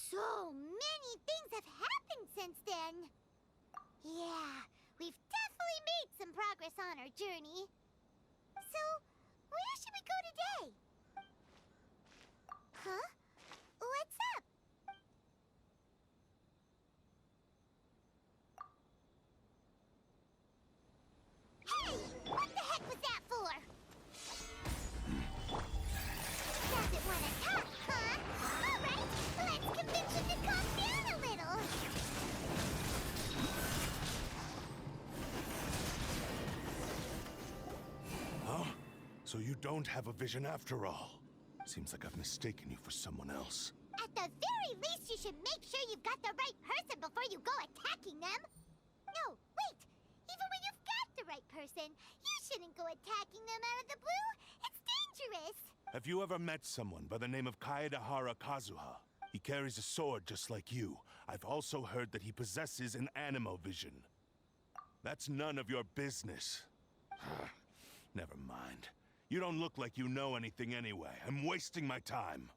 So many things have happened since then. Yeah, we've definitely made some progress on our journey. So, where should we go today? Huh? What's up? Hey! What the heck was that for? Doesn't want to talk, huh? Alright, let's convince him to calm down a little. Huh? So you don't have a vision after all? Seems like I've mistaken you for someone else. At the very least, you should make sure you've got the right person before you go attacking them. No, wait! Even when you've got the right person, you shouldn't go attacking them out of the blue. It's dangerous. Have you ever met someone by the name of Kazuha? He carries a sword just like you. I've also heard that he possesses an animo vision. That's none of your business. Never mind. You don't look like you know anything anyway. I'm wasting my time.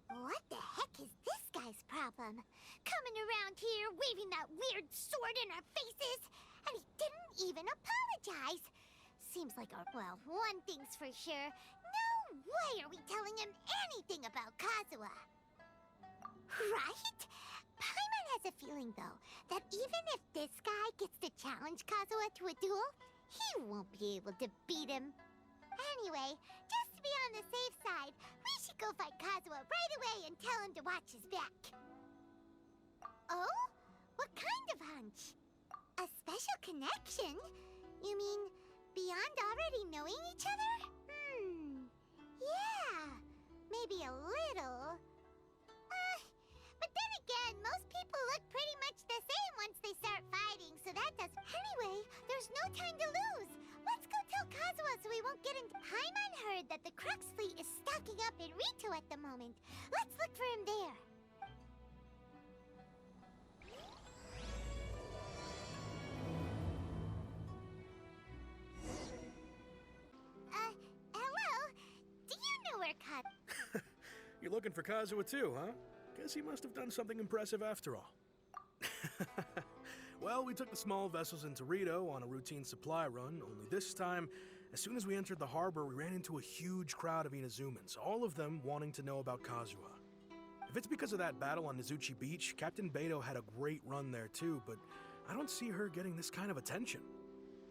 What the heck is this guy's problem? Coming around here, waving that weird sword in our faces, and he didn't even apologize. Seems like well, one thing's for sure. No way are we telling him anything about Kazuha. Right? Paimon has a feeling, though, that even if this guy gets to challenge Kazuha to a duel, he won't be able to beat him. Anyway, just to be on the safe side, we should go fight Kazuha right away and tell him to watch his back. Oh? What kind of hunch? A special connection? You mean beyond already knowing each other? Yeah, maybe a little. But then again, most people look pretty much the same once they start fighting, so that doesn't... Anyway, there's no time to lose. Let's go tell Kazuha so we won't get into... Paimon heard that the Crux fleet is stocking up in Rito at the moment. Let's look for him there. Hello? Do you know where You're looking for Kazuha too, huh? Guess he must have done something impressive after all. Well, we took the small vessels into Rito on a routine supply run, only this time, as soon as we entered the harbor, we ran into a huge crowd of Inazumans, all of them wanting to know about Kazuha. If it's because of that battle on Nizuchi Beach, Captain Beto had a great run there too, but I don't see her getting this kind of attention.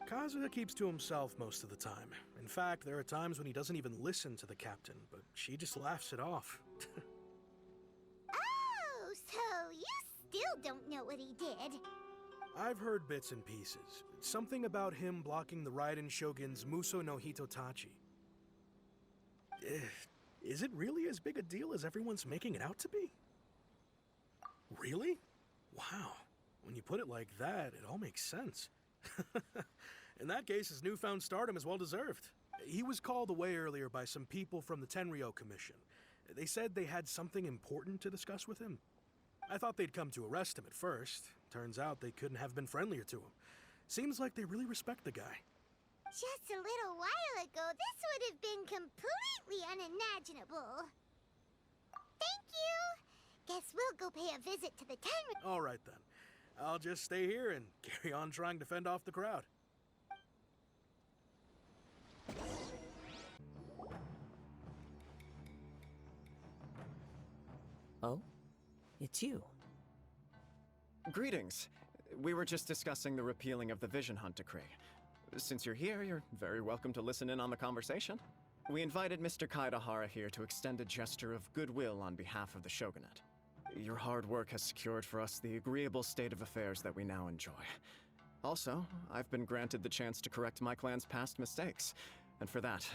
Kazuha keeps to himself most of the time. In fact, there are times when he doesn't even listen to the captain, but she just laughs it off. Oh, so you still don't know what he did? I've heard bits and pieces. Something about him blocking the Raiden Shogun's Muso no Hitotachi. Is it really as big a deal as everyone's making it out to be? Really? Wow. When you put it like that, it all makes sense. In that case, his newfound stardom is well deserved. He was called away earlier by some people from the Tenryo Commission. They said they had something important to discuss with him. I thought they'd come to arrest him at first. Turns out they couldn't have been friendlier to him. Seems like they really respect the guy. Just a little while ago, this would have been completely unimaginable. Thank you! Guess we'll go pay a visit to the Tenryo. All right then. I'll just stay here and carry on trying to fend off the crowd. Oh? It's you. Greetings. We were just discussing the repealing of the Vision Hunt Decree. Since you're here, you're very welcome to listen in on the conversation. We invited Mr. Kaidahara here to extend a gesture of goodwill on behalf of the Shogunate. Your hard work has secured for us the agreeable state of affairs that we now enjoy. Also, I've been granted the chance to correct my clan's past mistakes, and for that,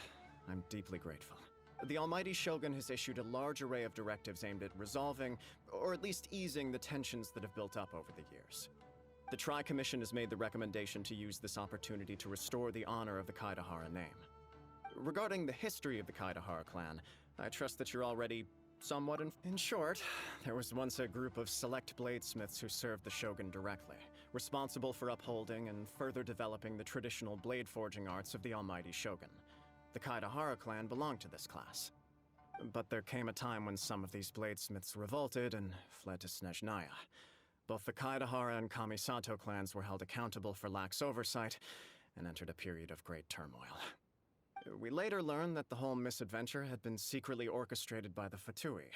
I'm deeply grateful. The Almighty Shogun has issued a large array of directives aimed at resolving, or at least easing, the tensions that have built up over the years. The Tri-Commission has made the recommendation to use this opportunity to restore the honor of the Kaidahara name. Regarding the history of the Kaidahara clan, I trust that you're already somewhat in short, there was once a group of select bladesmiths who served the Shogun directly, responsible for upholding and further developing the traditional blade forging arts of the Almighty Shogun. The Kaidahara clan belonged to this class. But there came a time when some of these bladesmiths revolted and fled to Snezhnaya. Both the Kaedahara and Kamisato clans were held accountable for lax oversight and entered a period of great turmoil. We later learned that the whole misadventure had been secretly orchestrated by the Fatui.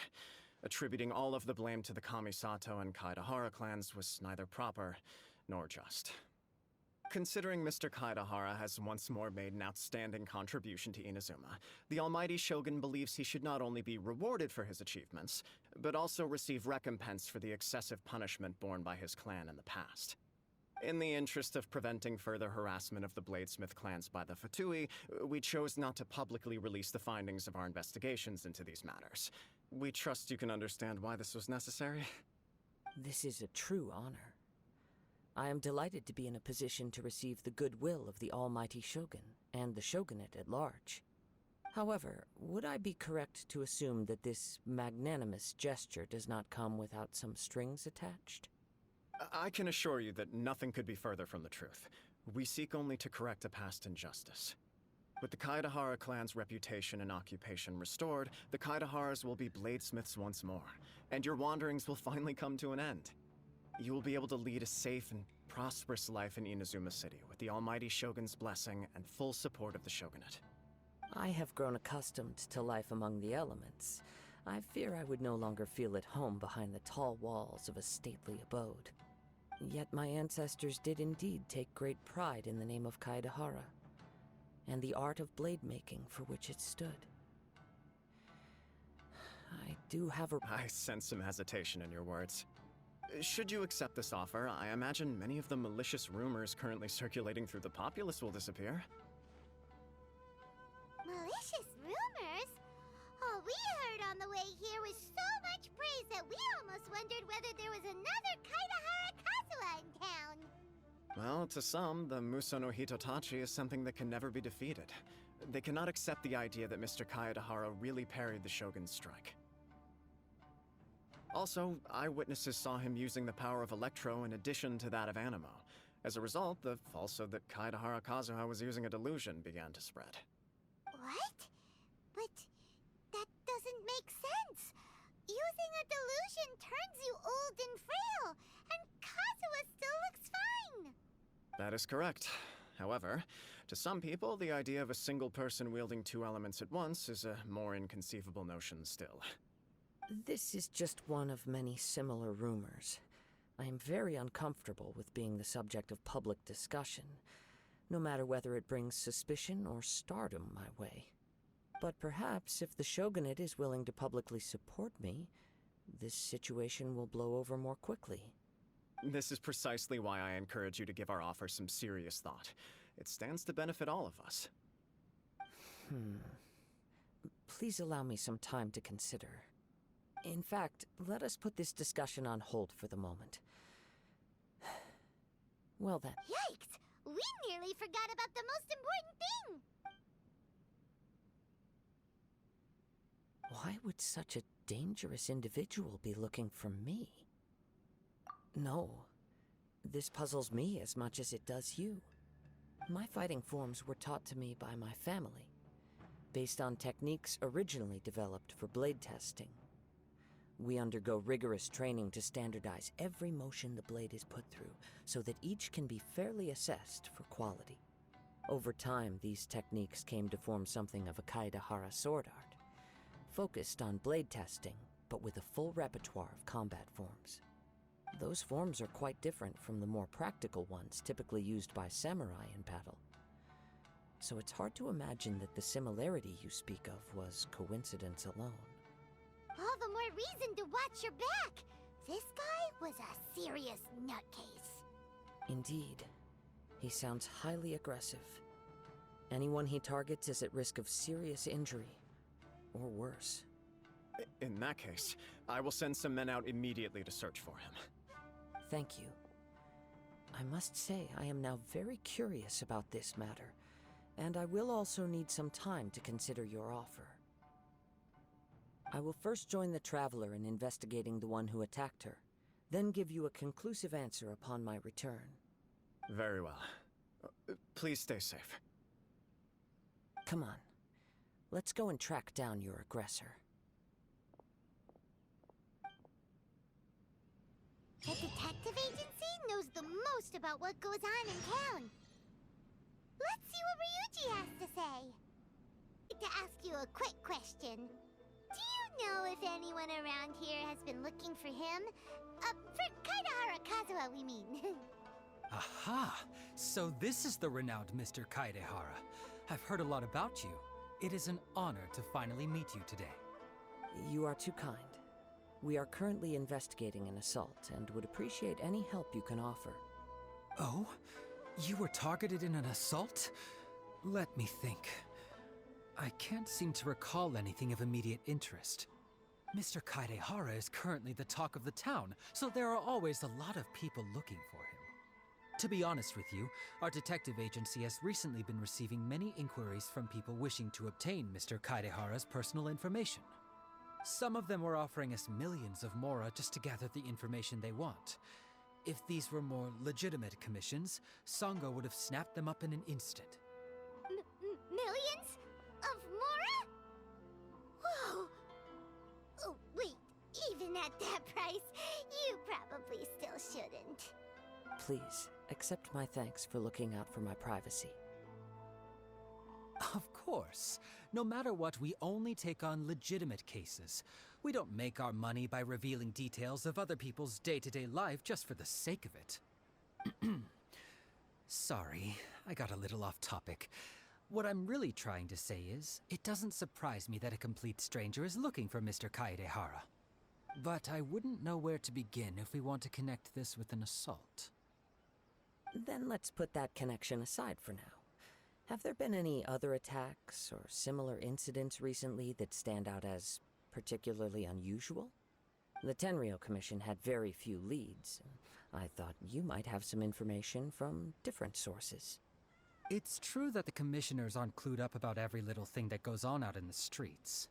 Attributing all of the blame to the Kamisato and Kaedahara clans was neither proper nor just. Considering Mr. Kaedahara has once more made an outstanding contribution to Inazuma, the Almighty Shogun believes he should not only be rewarded for his achievements, but also receive recompense for the excessive punishment borne by his clan in the past. In the interest of preventing further harassment of the Bladesmith clans by the Fatui, we chose not to publicly release the findings of our investigations into these matters. We trust you can understand why this was necessary. This is a true honor. I am delighted to be in a position to receive the goodwill of the Almighty Shogun and the Shogunate at large. However, would I be correct to assume that this magnanimous gesture does not come without some strings attached? I can assure you that nothing could be further from the truth. We seek only to correct a past injustice. With the Kaedahara clan's reputation and occupation restored, the Kaedaharas will be bladesmiths once more, and your wanderings will finally come to an end. You will be able to lead a safe and prosperous life in Inazuma City with the Almighty Shogun's blessing and full support of the Shogunate. I have grown accustomed to life among the elements. I fear I would no longer feel at home behind the tall walls of a stately abode. Yet my ancestors did indeed take great pride in the name of Kaedahara, and the art of blade making for which it stood. I do have a... I sense some hesitation in your words. Should you accept this offer, I imagine many of the malicious rumors currently circulating through the populace will disappear. Malicious rumors? All we heard on the way here was so much praise that we almost wondered whether there was another Kaedahara Kazuha in town. Well, to some, the Muso no Hitotachi is something that can never be defeated. They cannot accept the idea that Mr. Kaedahara really parried the Shogun's strike. Also, eyewitnesses saw him using the power of Electro in addition to that of Animo. As a result, the falsehood that Kaedahara Kazuha was using a delusion began to spread. What? But that doesn't make sense. Using a delusion turns you old and frail, and Kazuha still looks fine. That is correct. However, to some people, the idea of a single person wielding two elements at once is a more inconceivable notion still. This is just one of many similar rumors. I am very uncomfortable with being the subject of public discussion, no matter whether it brings suspicion or stardom my way. But perhaps if the Shogunate is willing to publicly support me, this situation will blow over more quickly. This is precisely why I encourage you to give our offer some serious thought. It stands to benefit all of us. Please allow me some time to consider. In fact, let us put this discussion on hold for the moment. Well then. Yikes! We nearly forgot about the most important thing! Why would such a dangerous individual be looking for me? No. This puzzles me as much as it does you. My fighting forms were taught to me by my family, based on techniques originally developed for blade testing. We undergo rigorous training to standardize every motion the blade is put through, so that each can be fairly assessed for quality. Over time, these techniques came to form something of a Kaedahara sword art, focused on blade testing, but with a full repertoire of combat forms. Those forms are quite different from the more practical ones typically used by samurai in battle. So it's hard to imagine that the similarity you speak of was coincidence alone. All the more reason to watch your back! This guy was a serious nutcase. Indeed. He sounds highly aggressive. Anyone he targets is at risk of serious injury, or worse. In that case, I will send some men out immediately to search for him. Thank you. I must say I am now very curious about this matter, and I will also need some time to consider your offer. I will first join the Traveler in investigating the one who attacked her, then give you a conclusive answer upon my return. Very well. Please stay safe. Come on. Let's go and track down your aggressor. knows the most about what goes on in town. Let's see what Ryuji has to say. I'd like to ask you a quick question. Do you know if anyone around here has been looking for him? For Kaidahara Kazuha, we mean. Aha! So this is the renowned Mr. Kaidehara. I've heard a lot about you. It is an honor to finally meet you today. You are too kind. We are currently investigating an assault and would appreciate any help you can offer. Oh? You were targeted in an assault? Let me think. I can't seem to recall anything of immediate interest. Mr. Kaidehara is currently the talk of the town, so there are always a lot of people looking for him. To be honest with you, our detective agency has recently been receiving many inquiries from people wishing to obtain Mr. Kaidehara's personal information. Some of them were offering us millions of mora just to gather the information they want. If these were more legitimate commissions, Sango would have snapped them up in an instant. Millions? Of mora? Whoa! Oh, wait. Even at that price, you probably still shouldn't. Please, accept my thanks for looking out for my privacy. Of course. No matter what, we only take on legitimate cases. We don't make our money by revealing details of other people's day-to-day life just for the sake of it. Sorry, I got a little off topic. What I'm really trying to say is, it doesn't surprise me that a complete stranger is looking for Mr. Kaidehara. But I wouldn't know where to begin if we want to connect this with an assault. Then let's put that connection aside for now. Have there been any other attacks or similar incidents recently that stand out as particularly unusual? The Tenryou Commission had very few leads. I thought you might have some information from different sources. It's true that the commissioners aren't clued up about every little thing that goes on out in the streets.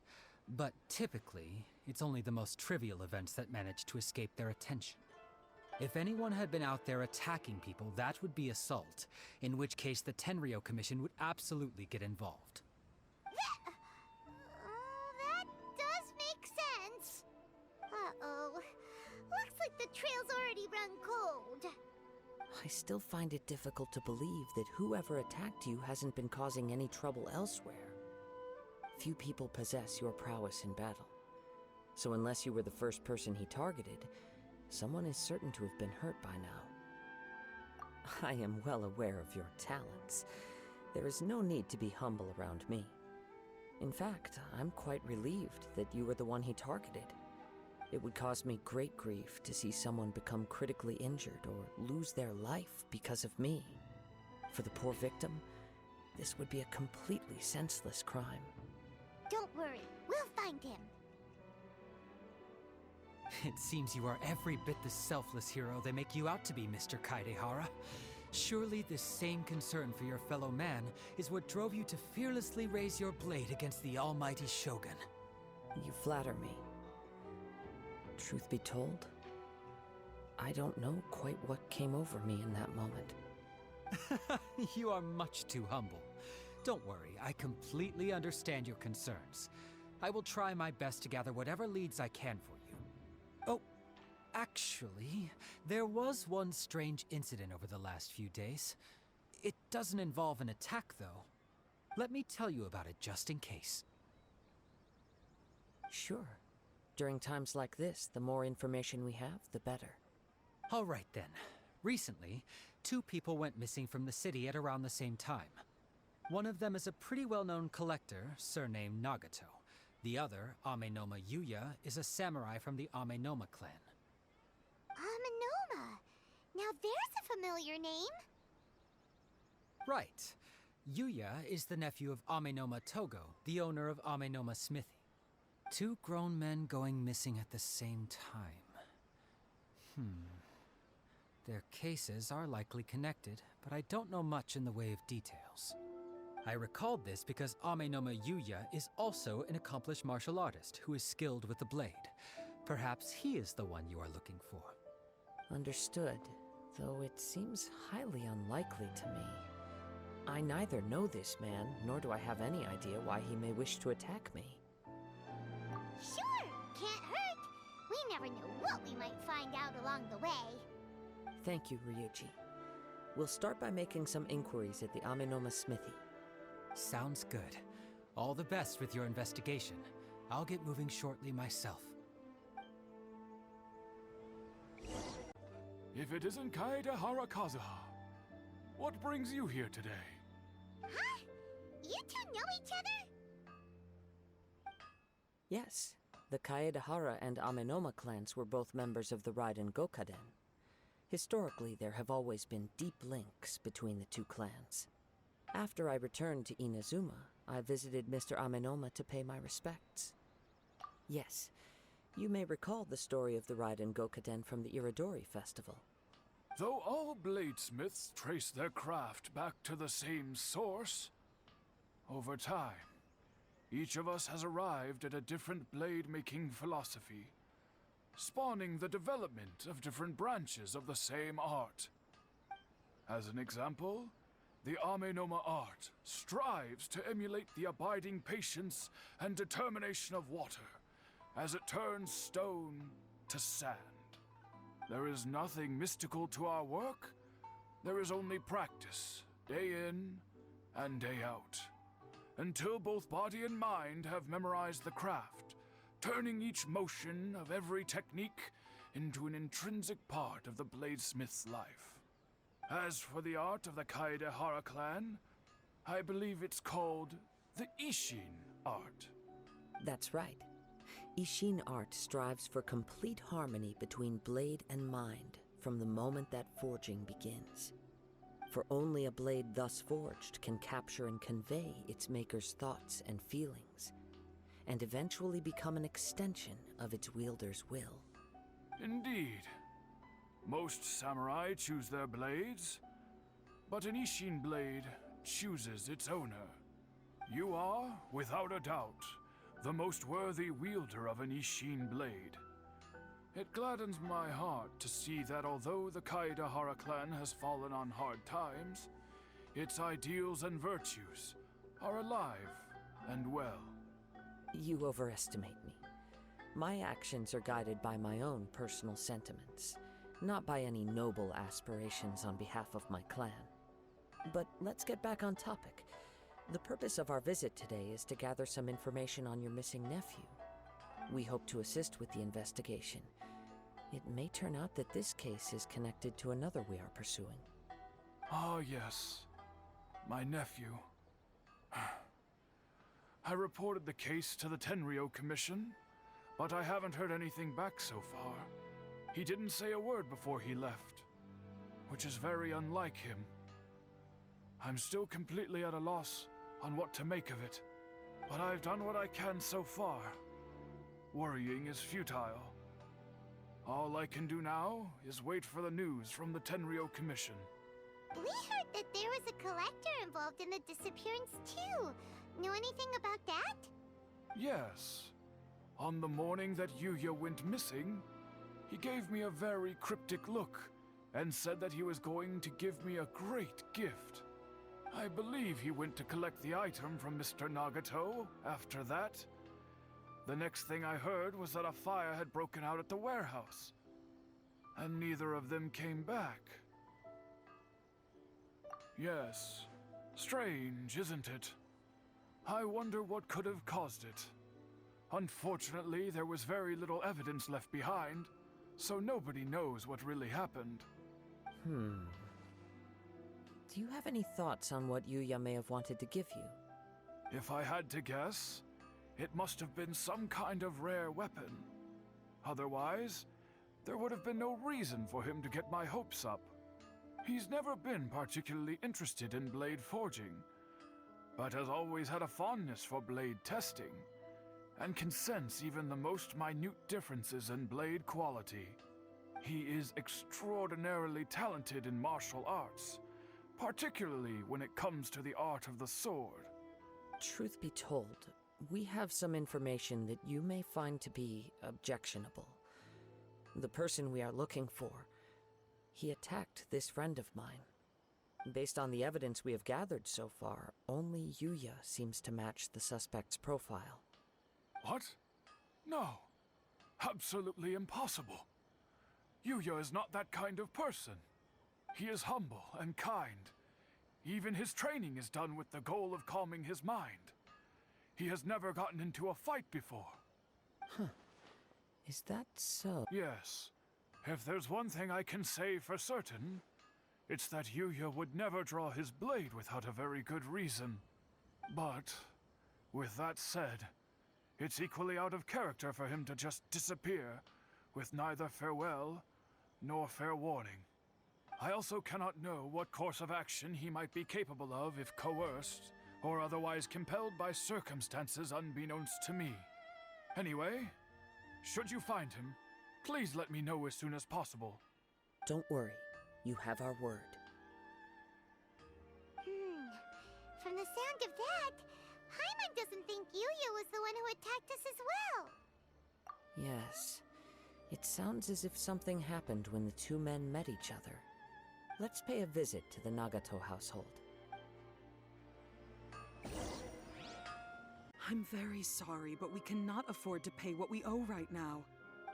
But typically, it's only the most trivial events that manage to escape their attention. If anyone had been out there attacking people, that would be assault, in which case the Tenryou Commission would absolutely get involved. That does make sense. Uh-oh. Looks like the trail's already run cold. I still find it difficult to believe that whoever attacked you hasn't been causing any trouble elsewhere. Few people possess your prowess in battle. So unless you were the first person he targeted, someone is certain to have been hurt by now. I am well aware of your talents. There is no need to be humble around me. In fact, I'm quite relieved that you were the one he targeted. It would cause me great grief to see someone become critically injured or lose their life because of me. For the poor victim, this would be a completely senseless crime. Don't worry, we'll find him. It seems you are every bit the selfless hero they make you out to be, Mr. Kaidehara. Surely this same concern for your fellow man is what drove you to fearlessly raise your blade against the almighty Shogun. You flatter me. Truth be told, I don't know quite what came over me in that moment. You are much too humble. Don't worry, I completely understand your concerns. I will try my best to gather whatever leads I can for you. Oh, actually, there was one strange incident over the last few days. It doesn't involve an attack, though. Let me tell you about it just in case. Sure. During times like this, the more information we have, the better. All right then. Recently, 2 people went missing from the city at around the same time. One of them is a pretty well-known collector, surnamed Nagato. The other, Amenoma Yuya, is a samurai from the Amenoma clan. Amenoma. Now there's a familiar name. Right. Yuya is the nephew of Amenoma Togo, the owner of Amenoma Smithy. 2 grown men going missing at the same time. Their cases are likely connected, but I don't know much in the way of details. I recalled this because Amenoma Yuya is also an accomplished martial artist who is skilled with the blade. Perhaps he is the one you are looking for. Understood, though it seems highly unlikely to me. I neither know this man, nor do I have any idea why he may wish to attack me. Sure, can't hurt. We never know what we might find out along the way. Thank you, Ryuji. We'll start by making some inquiries at the Amenoma smithy. Sounds good. All the best with your investigation. I'll get moving shortly myself. If it isn't Kaedehara Kazuha, what brings you here today? Huh? You two know each other? Yes, the Kaedehara and Amenoma clans were both members of the Raiden Gokaden. Historically, there have always been deep links between the two clans. After I returned to Inazuma, I visited Mr. Amenoma to pay my respects. Yes, you may recall the story of the Raiden Gokaden from the Iridori Festival. Though all bladesmiths trace their craft back to the same source, over time, each of us has arrived at a different blade-making philosophy, spawning the development of different branches of the same art. As an example, the Amenoma art strives to emulate the abiding patience and determination of water as it turns stone to sand. There is nothing mystical to our work. There is only practice, day in and day out, until both body and mind have memorized the craft, turning each motion of every technique into an intrinsic part of the bladesmith's life. As for the art of the Kaedehara clan, I believe it's called the Ishin art. That's right. Ishin art strives for complete harmony between blade and mind from the moment that forging begins. For only a blade thus forged can capture and convey its maker's thoughts and feelings, and eventually become an extension of its wielder's will. Indeed. Most samurai choose their blades, but an Ishin blade chooses its owner. You are, without a doubt, the most worthy wielder of an Ishin blade. It gladdens my heart to see that although the Kaedehara clan has fallen on hard times, its ideals and virtues are alive and well. You overestimate me. My actions are guided by my own personal sentiments, not by any noble aspirations on behalf of my clan. But let's get back on topic. The purpose of our visit today is to gather some information on your missing nephew. We hope to assist with the investigation. It may turn out that this case is connected to another we are pursuing. Ah, yes. My nephew. I reported the case to the Tenryou Commission, but I haven't heard anything back so far. He didn't say a word before he left, which is very unlike him. I'm still completely at a loss on what to make of it, but I've done what I can so far. Worrying is futile. All I can do now is wait for the news from the Tenryou Commission. We heard that there was a collector involved in the disappearance too. Know anything about that? Yes. On the morning that Yuya went missing, he gave me a very cryptic look and said that he was going to give me a great gift. I believe he went to collect the item from Mr. Nagato after that. The next thing I heard was that a fire had broken out at the warehouse, and neither of them came back. Yes, strange, isn't it? I wonder what could have caused it. Unfortunately, there was very little evidence left behind, so nobody knows what really happened. Do you have any thoughts on what Yuya may have wanted to give you? If I had to guess, it must have been some kind of rare weapon. Otherwise, there would have been no reason for him to get my hopes up. He's never been particularly interested in blade forging, but has always had a fondness for blade testing, and can sense even the most minute differences in blade quality. He is extraordinarily talented in martial arts, particularly when it comes to the art of the sword. Truth be told, we have some information that you may find to be objectionable. The person we are looking for, he attacked this friend of mine. Based on the evidence we have gathered so far, only Yuya seems to match the suspect's profile. What? No. Absolutely impossible. Yuya is not that kind of person. He is humble and kind. Even his training is done with the goal of calming his mind. He has never gotten into a fight before. Is that so? Yes. If there's one thing I can say for certain, it's that Yuya would never draw his blade without a very good reason. But, with that said, it's equally out of character for him to just disappear, with neither farewell nor fair warning. I also cannot know what course of action he might be capable of if coerced, or otherwise compelled by circumstances unbeknownst to me. Anyway, should you find him, please let me know as soon as possible. Don't worry. You have our word. From the sound of that, Paimon doesn't think Yuya was the one who attacked us as well. Yes. It sounds as if something happened when the two men met each other. Let's pay a visit to the Nagato household. I'm very sorry, but we cannot afford to pay what we owe right now.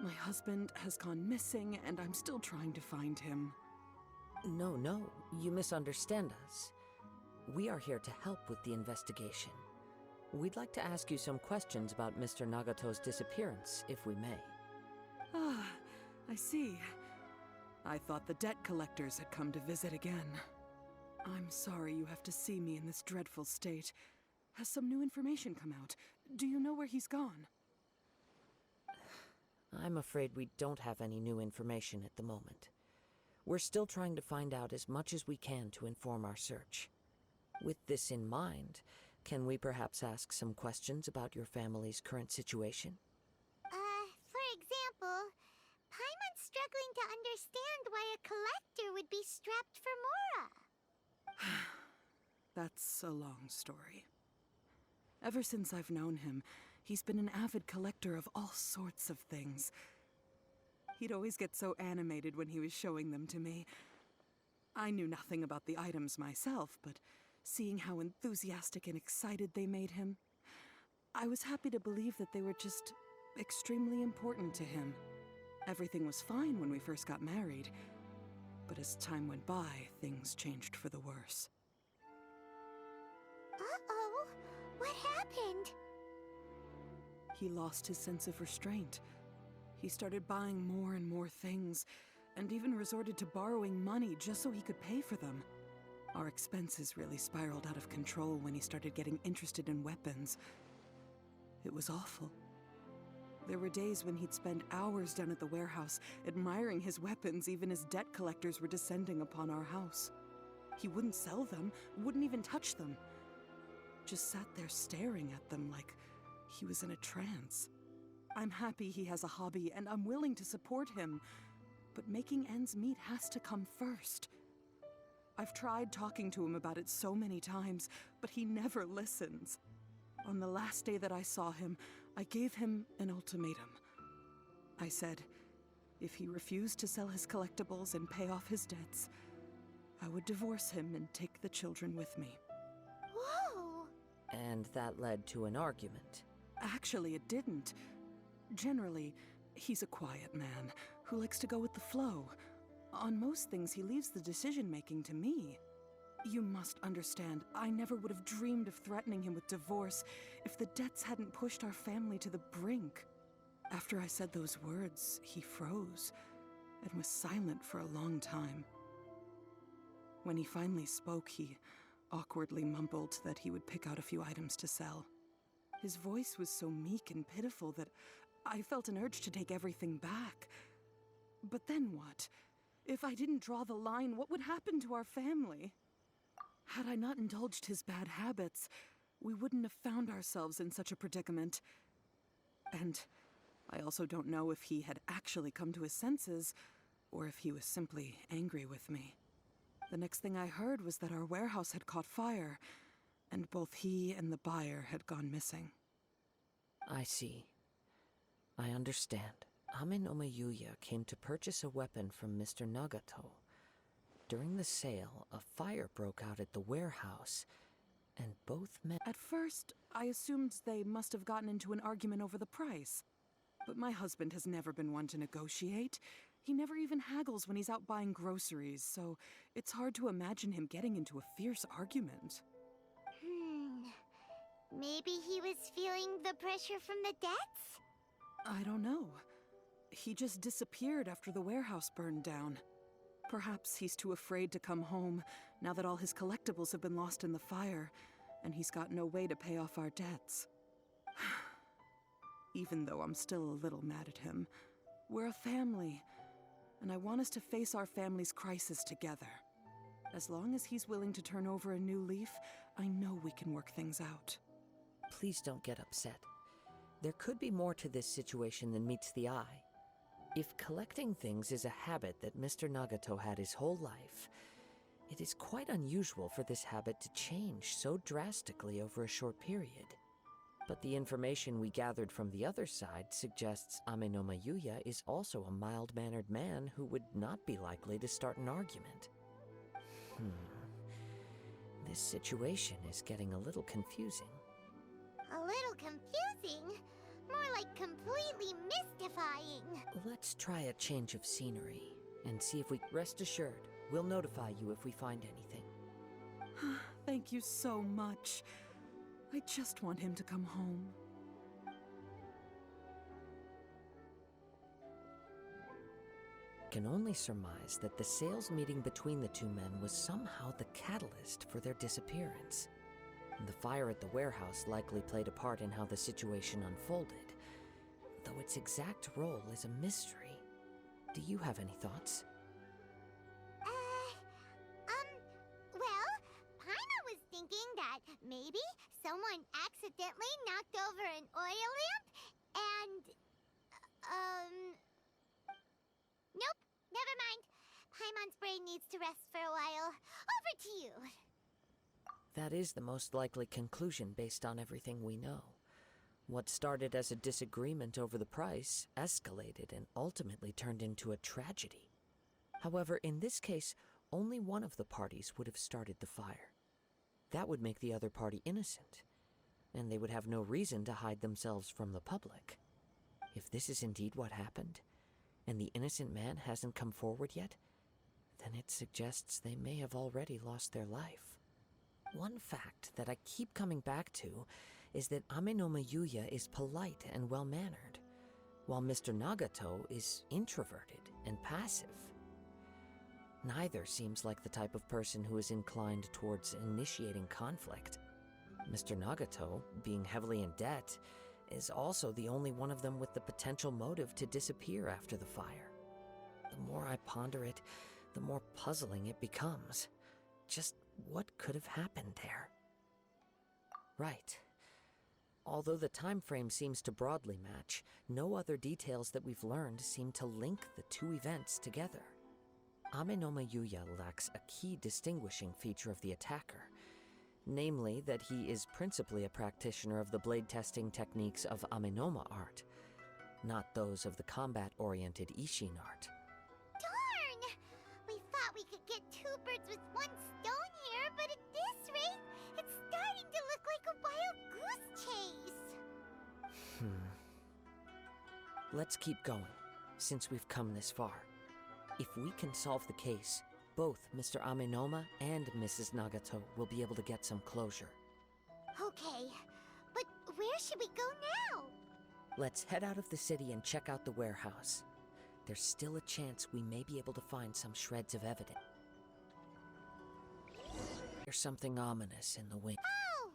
My husband has gone missing, and I'm still trying to find him. No, you misunderstand us. We are here to help with the investigation. We'd like to ask you some questions about Mr. Nagato's disappearance, if we may. Ah, I see. I thought the debt collectors had come to visit again. I'm sorry you have to see me in this dreadful state. Has some new information come out? Do you know where he's gone? I'm afraid we don't have any new information at the moment. We're still trying to find out as much as we can to inform our search. With this in mind, can we perhaps ask some questions about your family's current situation? For example, Paimon's struggling to understand why a collector would be strapped for Mora. That's a long story. Ever since I've known him, he's been an avid collector of all sorts of things. He'd always get so animated when he was showing them to me. I knew nothing about the items myself, but seeing how enthusiastic and excited they made him, I was happy to believe that they were just extremely important to him. Everything was fine when we first got married, but as time went by, things changed for the worse. Uh-oh, what happened? He lost his sense of restraint. He started buying more and more things, and even resorted to borrowing money just so he could pay for them. Our expenses really spiraled out of control when he started getting interested in weapons. It was awful. There were days when he'd spend hours down at the warehouse, admiring his weapons even as debt collectors were descending upon our house. He wouldn't sell them, wouldn't even touch them. Just sat there staring at them like he was in a trance. I'm happy he has a hobby, and I'm willing to support him. But making ends meet has to come first. I've tried talking to him about it so many times, but he never listens. On the last day that I saw him, I gave him an ultimatum. I said, if he refused to sell his collectibles and pay off his debts, I would divorce him and take the children with me. Whoa! And that led to an argument. Actually, it didn't. Generally, he's a quiet man who likes to go with the flow. On most things, he leaves the decision-making to me. You must understand, I never would have dreamed of threatening him with divorce if the debts hadn't pushed our family to the brink. After I said those words, he froze and was silent for a long time. When he finally spoke, he awkwardly mumbled that he would pick out a few items to sell. His voice was so meek and pitiful that I felt an urge to take everything back. But then what? If I didn't draw the line, what would happen to our family? Had I not indulged his bad habits, we wouldn't have found ourselves in such a predicament. And I also don't know if he had actually come to his senses, or if he was simply angry with me. The next thing I heard was that our warehouse had caught fire, and both he and the buyer had gone missing. I see. I understand. Amenoma Yuya came to purchase a weapon from Mr. Nagato. During the sale, a fire broke out at the warehouse, and both men— At first, I assumed they must have gotten into an argument over the price. But my husband has never been one to negotiate. He never even haggles when he's out buying groceries, so it's hard to imagine him getting into a fierce argument. Maybe he was feeling the pressure from the debts? I don't know. He just disappeared after the warehouse burned down. Perhaps he's too afraid to come home now that all his collectibles have been lost in the fire, and he's got no way to pay off our debts. Even though I'm still a little mad at him, we're a family, and I want us to face our family's crisis together. As long as he's willing to turn over a new leaf, I know we can work things out. Please don't get upset. There could be more to this situation than meets the eye. If collecting things is a habit that Mr. Nagato had his whole life, it is quite unusual for this habit to change so drastically over a short period. But the information we gathered from the other side suggests Amenoma Yuya is also a mild-mannered man who would not be likely to start an argument. This situation is getting a little confusing. A little confusing? More like completely mystifying. Let's try a change of scenery and see if we... Rest assured, we'll notify you if we find anything. Thank you so much. I just want him to come home. Can only surmise that the sales meeting between the two men was somehow the catalyst for their disappearance. The fire at the warehouse likely played a part in how the situation unfolded, though its exact role is a mystery. Do you have any thoughts? Well, Paima was thinking that maybe someone accidentally knocked over an oil lamp and, nope, never mind. Paimon's brain needs to rest for a while. Over to you. That is the most likely conclusion based on everything we know. What started as a disagreement over the price escalated and ultimately turned into a tragedy. However, in this case, only one of the parties would have started the fire. That would make the other party innocent, and they would have no reason to hide themselves from the public. If this is indeed what happened, and the innocent man hasn't come forward yet, then it suggests they may have already lost their life. One fact that I keep coming back to is that Amenoma Yuya is polite and well-mannered, while Mr. Nagato is introverted and passive. Neither seems like the type of person who is inclined towards initiating conflict. Mr. Nagato, being heavily in debt, is also the only one of them with the potential motive to disappear after the fire. The more I ponder it, the more puzzling it becomes. Just what could have happened there? Right. Although the time frame seems to broadly match, no other details that we've learned seem to link the two events together. Amenoma Yuya lacks a key distinguishing feature of the attacker, namely that he is principally a practitioner of the blade testing techniques of Amenoma art, not those of the combat-oriented Ishin art. Darn! We thought we could get two birds with one stone here, but at this rate, it's starting to look like a wild goose chase. Let's keep going, since we've come this far. If we can solve the case, both Mr. Amenoma and Mrs. Nagato will be able to get some closure. Okay, but where should we go now? Let's head out of the city and check out the warehouse. There's still a chance we may be able to find some shreds of evidence. There's something ominous in the wind. Oh!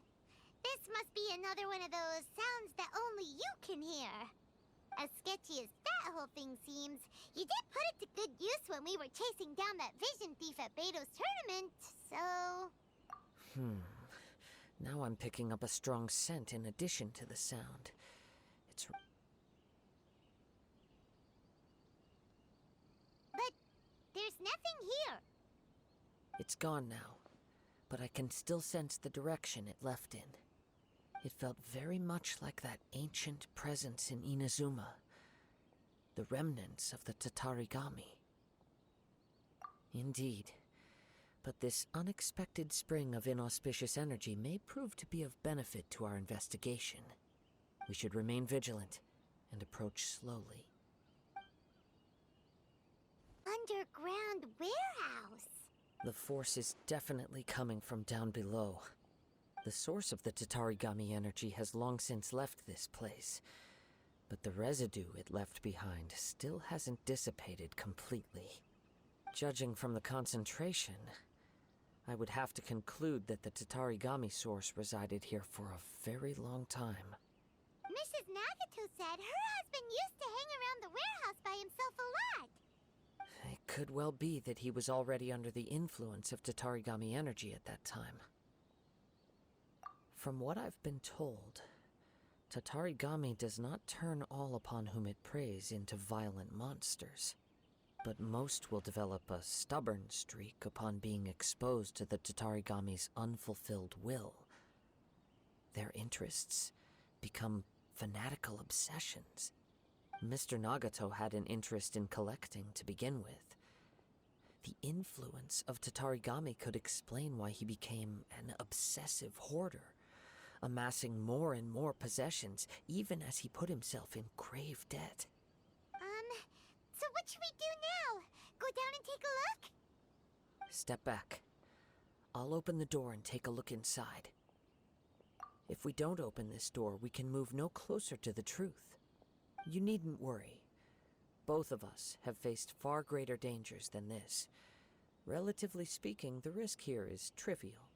This must be another one of those sounds that only you can hear. As sketchy as that whole thing seems, you did put it to good use when we were chasing down that vision thief at Beto's tournament, so... Now I'm picking up a strong scent in addition to the sound. It's... But there's nothing here. It's gone now, but I can still sense the direction it left in. It felt very much like that ancient presence in Inazuma, the remnants of the Tatarigami. Indeed, but this unexpected spring of inauspicious energy may prove to be of benefit to our investigation. We should remain vigilant and approach slowly. underground warehouse? The force is definitely coming from down below. The source of the Tatarigami energy has long since left this place, but the residue it left behind still hasn't dissipated completely. Judging from the concentration, I would have to conclude that the Tatarigami source resided here for a very long time. Mrs. Nagato said her husband used to hang around the warehouse by himself a lot. It could well be that he was already under the influence of Tatarigami energy at that time. From what I've been told, Tatarigami does not turn all upon whom it preys into violent monsters, but most will develop a stubborn streak upon being exposed to the Tatarigami's unfulfilled will. Their interests become fanatical obsessions. Mr. Nagato had an interest in collecting to begin with. The influence of Tatarigami could explain why he became an obsessive hoarder, amassing more and more possessions, even as he put himself in grave debt. So what should we do now? Go down and take a look? Step back. I'll open the door and take a look inside. If we don't open this door, we can move no closer to the truth. You needn't worry. Both of us have faced far greater dangers than this. Relatively speaking, the risk here is trivial.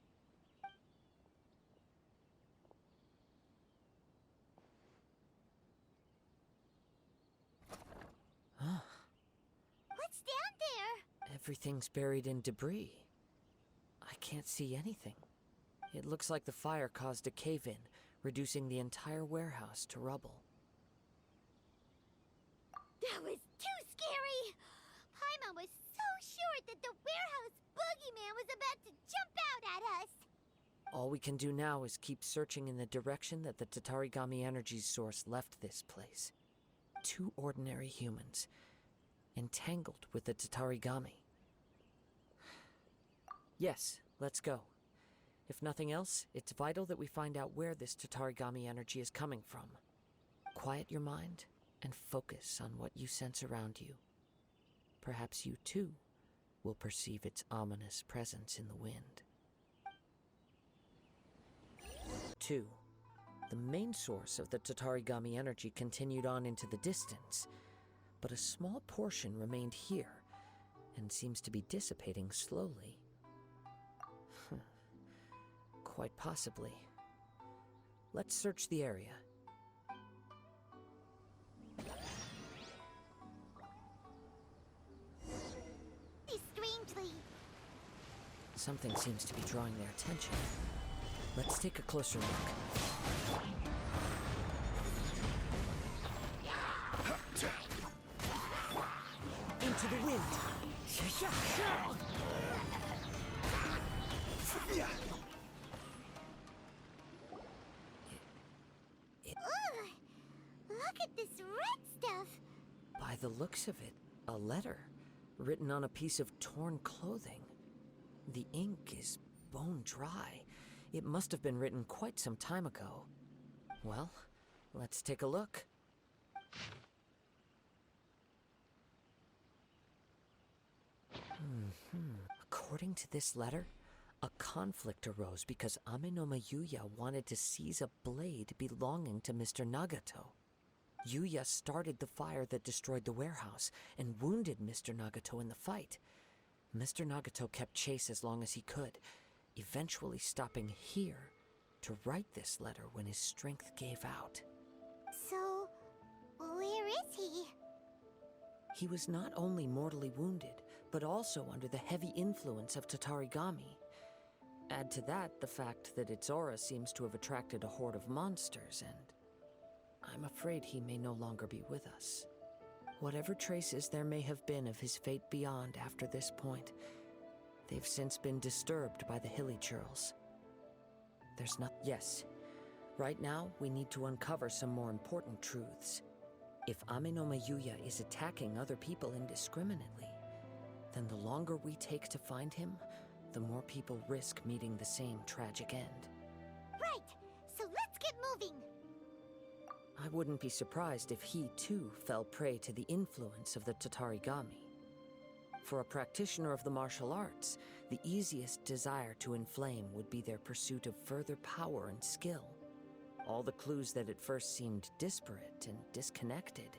What's down there? Everything's buried in debris. I can't see anything. It looks like the fire caused a cave-in, reducing the entire warehouse to rubble. That was too scary! Paimon was so sure that the warehouse boogeyman was about to jump out at us! All we can do now is keep searching in the direction that the Tatarigami energy source left this place. 2 ordinary humans, entangled with the Tatarigami. Yes, let's go. If nothing else, it's vital that we find out where this Tatarigami energy is coming from. Quiet your mind and focus on what you sense around you. Perhaps you too will perceive its ominous presence in the wind. 2. The main source of the Tatarigami energy continued on into the distance, but a small portion remained here and seems to be dissipating slowly. Quite possibly. Let's search the area. Strangely. Something seems to be drawing their attention. Let's take a closer look. Into the wind! Ugh! Look at this red stuff! By the looks of it, a letter written on a piece of torn clothing. The ink is bone dry. It must have been written quite some time ago. Well, let's take a look. According to this letter, a conflict arose because Amenoma Yuya wanted to seize a blade belonging to Mr. Nagato. Yuya started the fire that destroyed the warehouse and wounded Mr. Nagato in the fight. Mr. Nagato kept chase as long as he could, eventually stopping here to write this letter when his strength gave out. So, where is he? He was not only mortally wounded, but also under the heavy influence of Tatarigami. Add to that the fact that its aura seems to have attracted a horde of monsters, and I'm afraid he may no longer be with us. Whatever traces there may have been of his fate beyond after this point, they've since been disturbed by the hilly churls. There's not— Yes. Right now, we need to uncover some more important truths. If Amenoma Yuya is attacking other people indiscriminately, then the longer we take to find him, the more people risk meeting the same tragic end. Right! So let's get moving! I wouldn't be surprised if he, too, fell prey to the influence of the Tatarigami. For a practitioner of the martial arts, the easiest desire to inflame would be their pursuit of further power and skill. All the clues that at first seemed disparate and disconnected,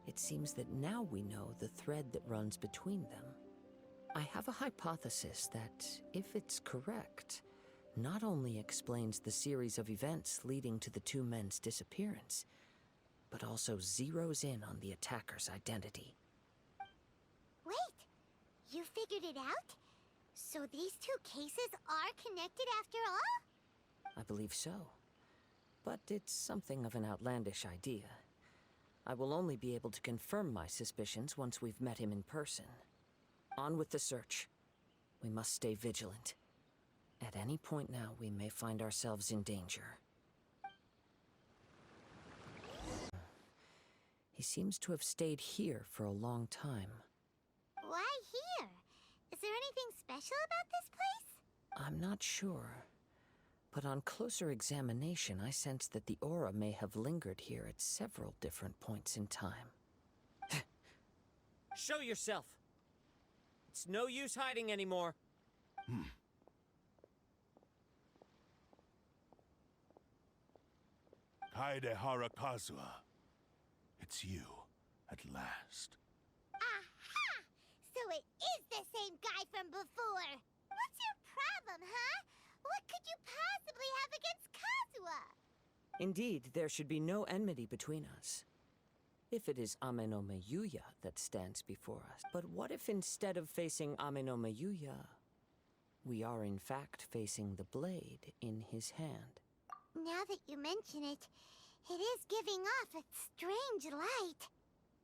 it seems that now we know the thread that runs between them. I have a hypothesis that, if it's correct, not only explains the series of events leading to the two men's disappearance, but also zeroes in on the attacker's identity. Wait, you figured it out? So these two cases are connected after all? I believe so. But it's something of an outlandish idea. I will only be able to confirm my suspicions once we've met him in person. On with the search. We must stay vigilant. At any point now, we may find ourselves in danger. He seems to have stayed here for a long time. Why here? Is there anything special about this place? I'm not sure. But on closer examination, I sense that the aura may have lingered here at several different points in time. Show yourself! It's no use hiding anymore. Kaedehara Kazuha. It's you, at last. Aha! So it is the same guy from before! What's your problem, huh? What could you possibly have against Kazuha? Indeed, there should be no enmity between us. If it is Ame no Miyuya that stands before us. But what if instead of facing Ame no Miyuya, we are in fact facing the blade in his hand? Now that you mention it, it is giving off a strange light.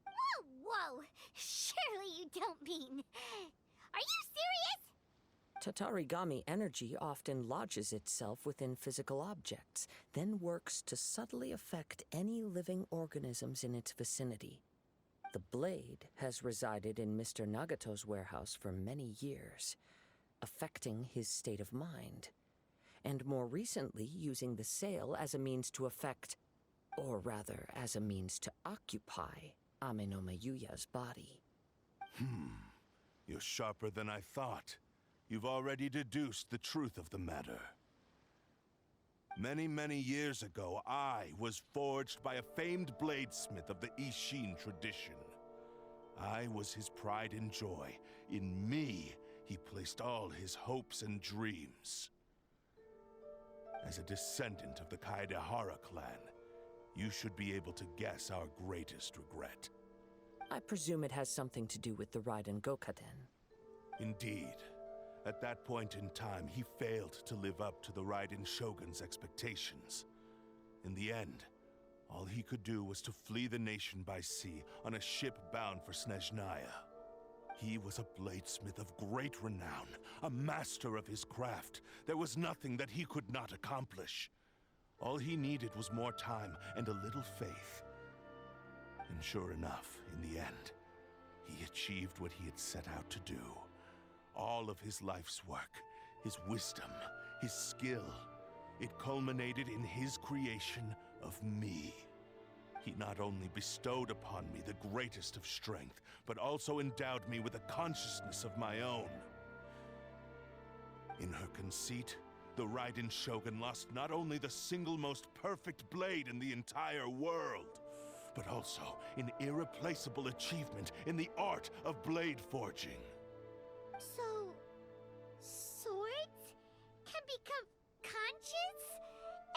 Whoa, whoa! Surely you don't mean... Are you serious? Tatarigami energy often lodges itself within physical objects, then works to subtly affect any living organisms in its vicinity. The blade has resided in Mr. Nagato's warehouse for many years, affecting his state of mind, and more recently using the sale as a means to affect, or rather as a means to occupy, Ame no Miyuya's body. You're sharper than I thought. You've already deduced the truth of the matter. Many, many years ago, I was forged by a famed bladesmith of the Ishin tradition. I was his pride and joy. In me, he placed all his hopes and dreams. As a descendant of the Kaedehara clan, you should be able to guess our greatest regret. I presume it has something to do with the Raiden Gokaden. Indeed. At that point in time, he failed to live up to the Raiden Shogun's expectations. In the end, all he could do was to flee the nation by sea on a ship bound for Snezhnaya. He was a bladesmith of great renown, a master of his craft. There was nothing that he could not accomplish. All he needed was more time and a little faith. And sure enough, in the end, he achieved what he had set out to do. All of his life's work, his wisdom, his skill, it culminated in his creation of me. He not only bestowed upon me the greatest of strength, but also endowed me with a consciousness of my own. In her conceit, the Raiden Shogun lost not only the single most perfect blade in the entire world, but also an irreplaceable achievement in the art of blade forging. So... swords can become conscious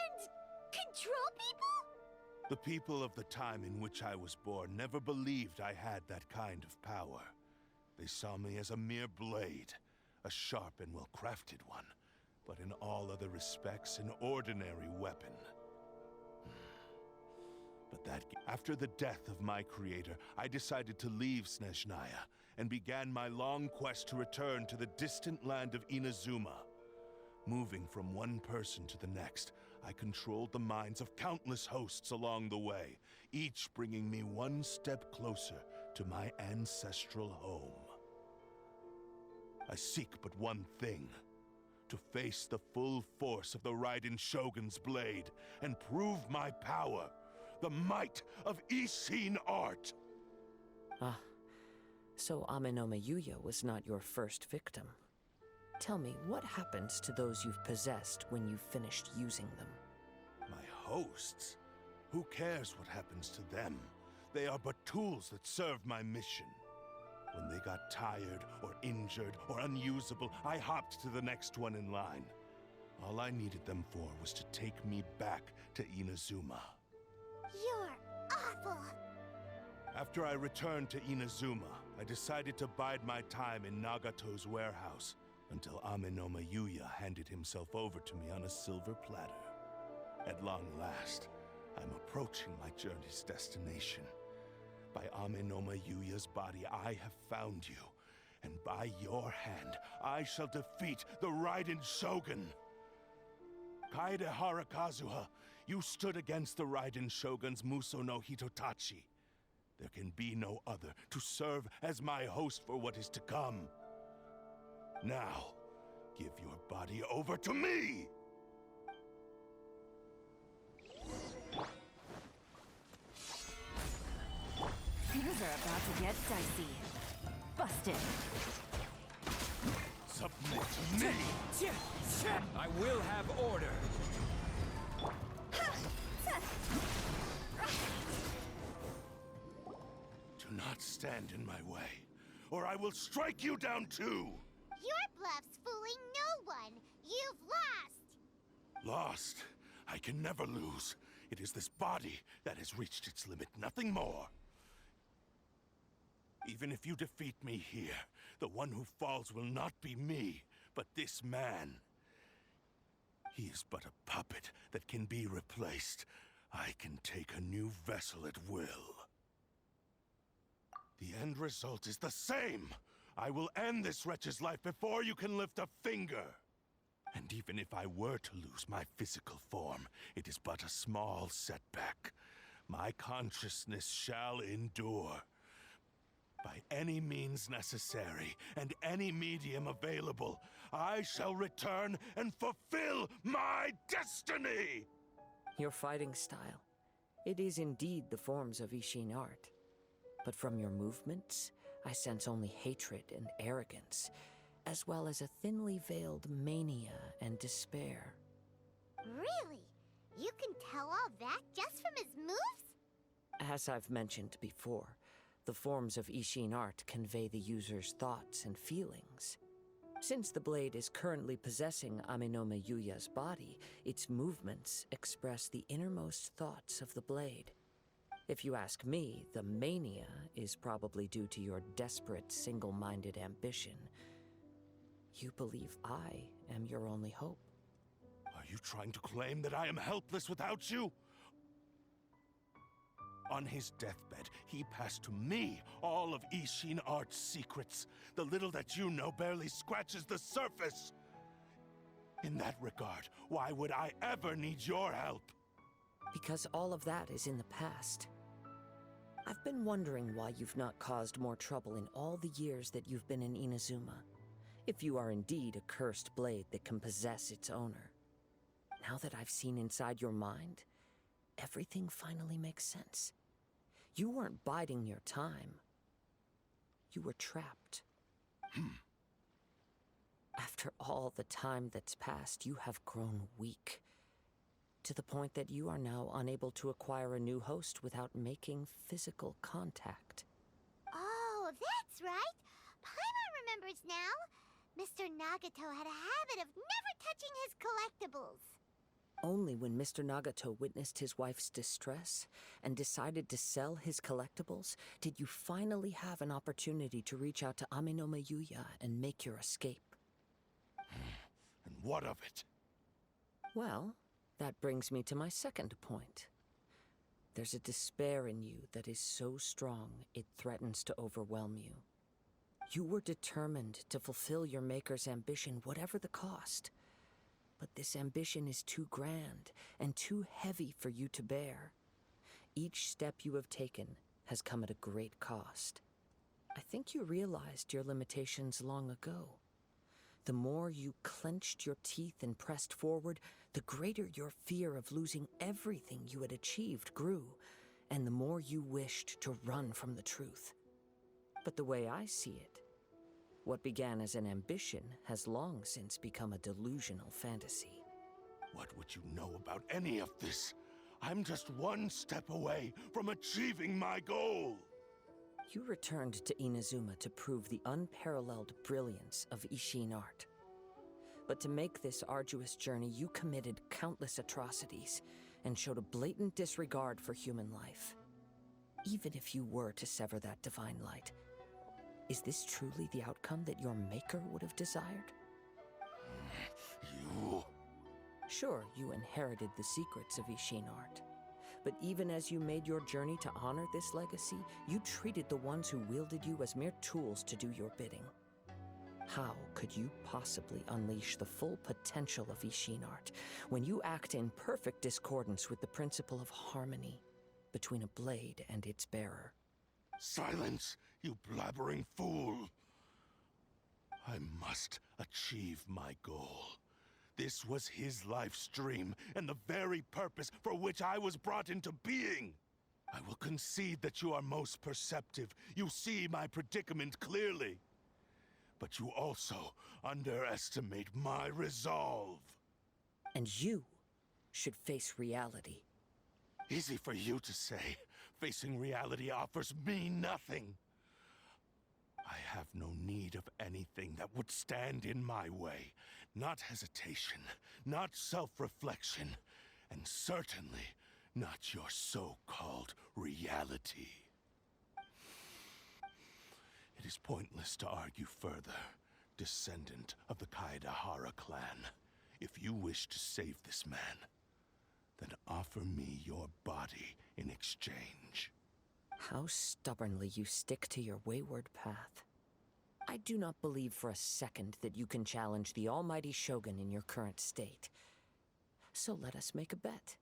and control people? The people of the time in which I was born never believed I had that kind of power. They saw me as a mere blade, a sharp and well-crafted one, but in all other respects an ordinary weapon. But after the death of my creator, I decided to leave Snezhnaya and began my long quest to return to the distant land of Inazuma. Moving from one person to the next, I controlled the minds of countless hosts along the way, each bringing me one step closer to my ancestral home. I seek but one thing: to face the full force of the Raiden Shogun's blade and prove my power, the might of Ishin art. Ah, So Amenoma Yuya was not your first victim. Tell me, what happens to those you've possessed when you've finished using them? My hosts? Who cares what happens to them? They are but tools that serve my mission. When they got tired, or injured, or unusable, I hopped to the next one in line. All I needed them for was to take me back to Inazuma. You're awful. After I returned to Inazuma, I decided to bide my time in Nagato's warehouse until Amenoma Yuya handed himself over to me on a silver platter. At long last, I'm approaching my journey's destination. By Amenoma Yuya's body, I have found you, and by your hand, I shall defeat the Raiden Shogun. Kaedehara Kazuha, you stood against the Raiden Shogun's Muso no Hitotachi. There can be no other to serve as my host for what is to come. Now, give your body over to me! Things are about to get dicey. Busted. Submit to me! I will have order. Do not stand in my way, or I will strike you down too! Your bluff's fooling no one. You've lost. Lost? I can never lose. It is this body that has reached its limit, nothing more. Even if you defeat me here, the one who falls will not be me, but this man. He is but a puppet that can be replaced. I can take a new vessel at will. The end result is the same! I will end this wretch's life before you can lift a finger! And even if I were to lose my physical form, it is but a small setback. My consciousness shall endure. By any means necessary, and any medium available, I shall return and fulfill my destiny! Your fighting style. It is indeed the forms of Ishin art. But from your movements, I sense only hatred and arrogance, as well as a thinly veiled mania and despair. Really? You can tell all that just from his moves? As I've mentioned before, the forms of Ishin art convey the user's thoughts and feelings. Since the blade is currently possessing Amenoma Yuya's body, its movements express the innermost thoughts of the blade. If you ask me, the mania is probably due to your desperate, single-minded ambition. You believe I am your only hope. Are you trying to claim that I am helpless without you? On his deathbed, he passed to me all of Ishin Art's secrets. The little that you know barely scratches the surface. In that regard, why would I ever need your help? Because all of that is in the past. I've been wondering why you've not caused more trouble in all the years that you've been in Inazuma. If you are indeed a cursed blade that can possess its owner. Now that I've seen inside your mind, everything finally makes sense. You weren't biding your time. You were trapped. After all the time that's passed, you have grown weak. To the point that you are now unable to acquire a new host without making physical contact. Oh, that's right. Paimon remembers now. Mr. Nagato had a habit of never touching his collectibles. Only when Mr. Nagato witnessed his wife's distress and decided to sell his collectibles did you finally have an opportunity to reach out to Amenoma Yuya and make your escape. And what of it? Well, that brings me to my second point. There's a despair in you that is so strong it threatens to overwhelm you. You were determined to fulfill your maker's ambition, whatever the cost. But this ambition is too grand and too heavy for you to bear. Each step you have taken has come at a great cost. I think you realized your limitations long ago. The more you clenched your teeth and pressed forward, the greater your fear of losing everything you had achieved grew, and the more you wished to run from the truth. But the way I see it, what began as an ambition has long since become a delusional fantasy. What would you know about any of this? I'm just one step away from achieving my goal! You returned to Inazuma to prove the unparalleled brilliance of Ishin art. But to make this arduous journey, you committed countless atrocities and showed a blatant disregard for human life. Even if you were to sever that divine light, is this truly the outcome that your maker would have desired? You... Sure, you inherited the secrets of Ishin art. But even as you made your journey to honor this legacy, you treated the ones who wielded you as mere tools to do your bidding. How could you possibly unleash the full potential of Ishin art when you act in perfect discordance with the principle of harmony between a blade and its bearer? Silence, you blabbering fool! I must achieve my goal. This was his life's dream, and the very purpose for which I was brought into being. I will concede that you are most perceptive. You see my predicament clearly. But you also underestimate my resolve. And you should face reality. Easy for you to say. Facing reality offers me nothing. I have no need of anything that would stand in my way. Not hesitation, not self-reflection, and certainly not your so-called reality. It is pointless to argue further, descendant of the Kaedahara clan. If you wish to save this man, then offer me your body in exchange. How stubbornly you stick to your wayward path. I do not believe for a second that you can challenge the almighty Shogun in your current state. So let us make a bet,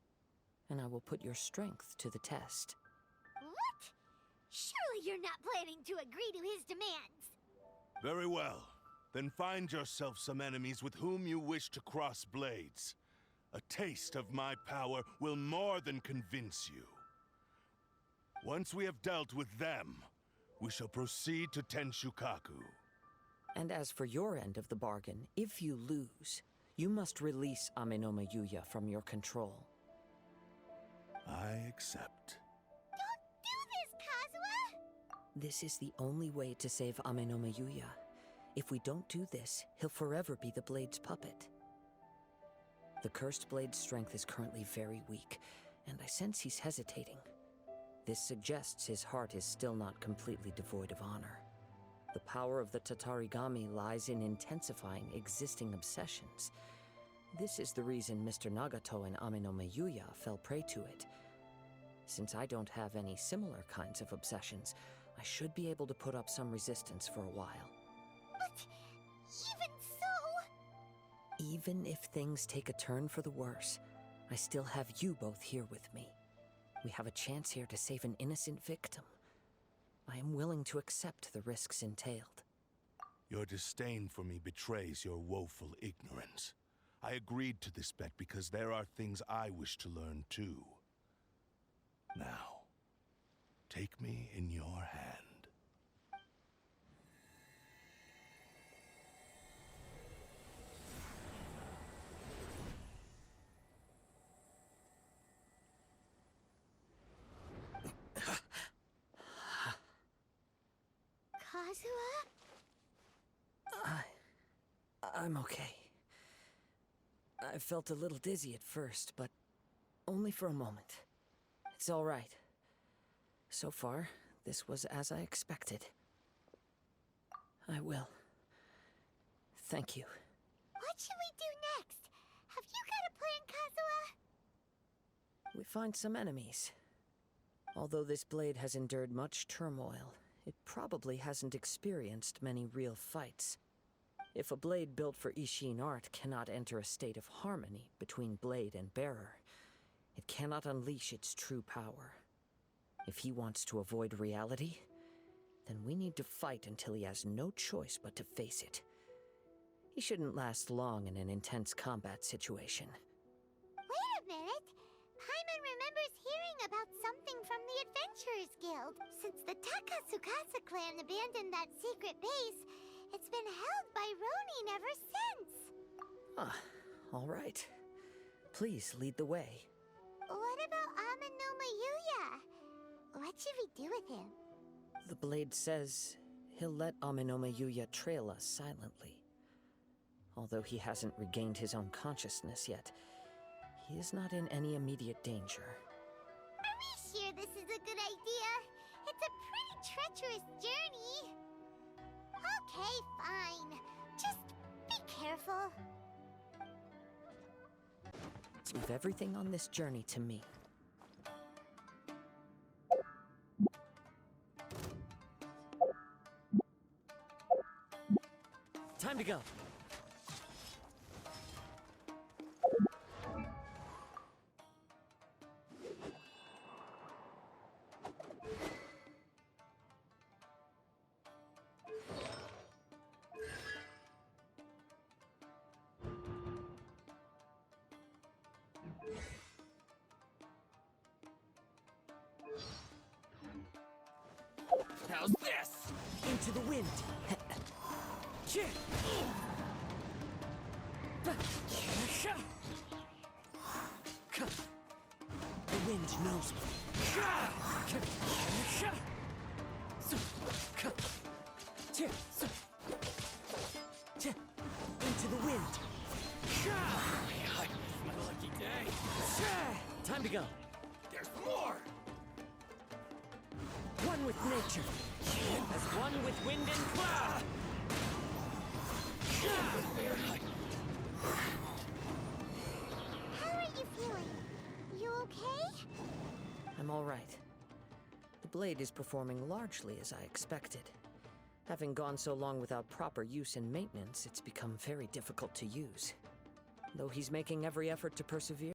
and I will put your strength to the test. What? Surely you're not planning to agree to his demands. Very well. Then find yourself some enemies with whom you wish to cross blades. A taste of my power will more than convince you. Once we have dealt with them, we shall proceed to Tenshukaku. And as for your end of the bargain, if you lose, you must release Amenoma Yuya from your control. I accept. Don't do this, Kazuha! This is the only way to save Amenoma Yuya. If we don't do this, he'll forever be the Blade's puppet. The Cursed Blade's strength is currently very weak, and I sense he's hesitating. This suggests his heart is still not completely devoid of honor. The power of the Tatarigami lies in intensifying existing obsessions. This is the reason Mr. Nagato and Amenoma Yuya fell prey to it. Since I don't have any similar kinds of obsessions, I should be able to put up some resistance for a while. But even so... Even if things take a turn for the worse, I still have you both here with me. We have a chance here to save an innocent victim. I am willing to accept the risks entailed. Your disdain for me betrays your woeful ignorance. I agreed to this bet because there are things I wish to learn too. Now, take me in your hand. Kazuha? I'm okay. I felt a little dizzy at first, but only for a moment. It's all right. So far, this was as I expected. I will. Thank you. What should we do next? Have you got a plan, Kazuha? We find some enemies. Although this blade has endured much turmoil, it probably hasn't experienced many real fights. If a blade built for Ishin art cannot enter a state of harmony between blade and bearer, it cannot unleash its true power. If he wants to avoid reality, then we need to fight until he has no choice but to face it. He shouldn't last long in an intense combat situation. Wait a minute! Paimon remembers hearing about something from the Adventurers Guild. Since the Takasukasa clan abandoned that secret base, it's been held by Ronin ever since. Ah, all right. Please lead the way. What about Amanoma Yuya? What should we do with him? The blade says he'll let Aminoma Yuya trail us silently. Although he hasn't regained his own consciousness yet, he is not in any immediate danger. Are we sure this is a good idea? It's a pretty treacherous journey. Okay, fine. Just be careful. Leave everything on this journey to me. Time to go. How's this? Into the wind. The wind knows me. Into the wind. My lucky day. Time to go. There's more! One with nature. As one with wind and cloud! How are you feeling? You okay? I'm all right. The blade is performing largely as I expected. Having gone so long without proper use and maintenance, it's become very difficult to use. Though he's making every effort to persevere,